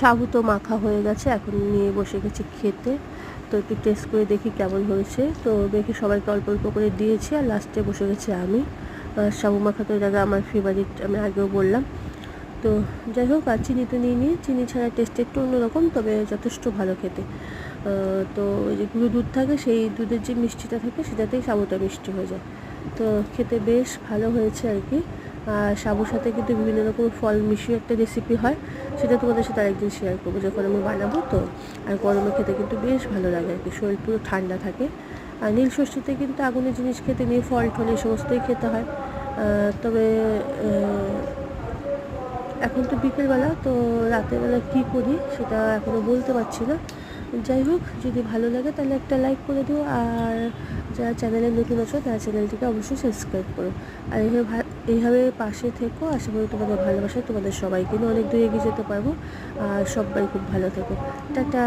সাবু তো মাখা হয়ে গেছে, এখন নিয়ে বসে গেছি খেতে। তো একটু টেস্ট করে দেখি কেমন হয়েছে। তো দেখি সবাইকে অল্প অল্প করে দিয়েছি, আর লাস্টে বসে গেছি আমি। সাবু মাখা তো দাদা আমার ফেভারিট, আমি আগেও বললাম। তো যাই হোক, আর চিনি তো নিয়ে নিই, চিনি ছাড়া টেস্ট একটু অন্যরকম, তবে যথেষ্ট ভালো খেতে। তো ওই যে গুঁড়ো দুধ থাকে, সেই দুধের যে মিষ্টিটা থাকে সেটাতেই সাবুটা মিষ্টি হয়ে যায়। তো খেতে বেশ ভালো হয়েছে আর কি। আর সাবুর সাথে কিন্তু বিভিন্ন রকম ফল মিশিয়ে একটা রেসিপি হয়, সেটা তোমাদের সাথে আরেকদিন শেয়ার করবো যখন আমি বানাবো। তো আর গরমে খেতে কিন্তু বেশ ভালো লাগে আর কি, শরীর পুরো ঠান্ডা থাকে। আর নীল ষষ্ঠীতে কিন্তু আগুনের জিনিস খেতে নিয়ে ফল টল এই সমস্তই খেতে হয়। তবে এখন তো বিকেলবেলা, তো রাতের বেলা কী করি সেটা এখনও বলতে পারছি না। যাই হোক, যদি ভালো লাগে তাহলে একটা লাইক করে দিও, আর যারা চ্যানেলে নতুন আছো তারা চ্যানেলটিকে অবশ্যই সাবস্ক্রাইব করো। আর এইভাবে পাশে থেকো, আশা করি তোমাদের ভালোবাসায় তোমাদের সবাইকে নিয়ে অনেক দূরে এগিয়ে যেতে পারবো। আর সবাই খুব ভালো থেকো। টাটা।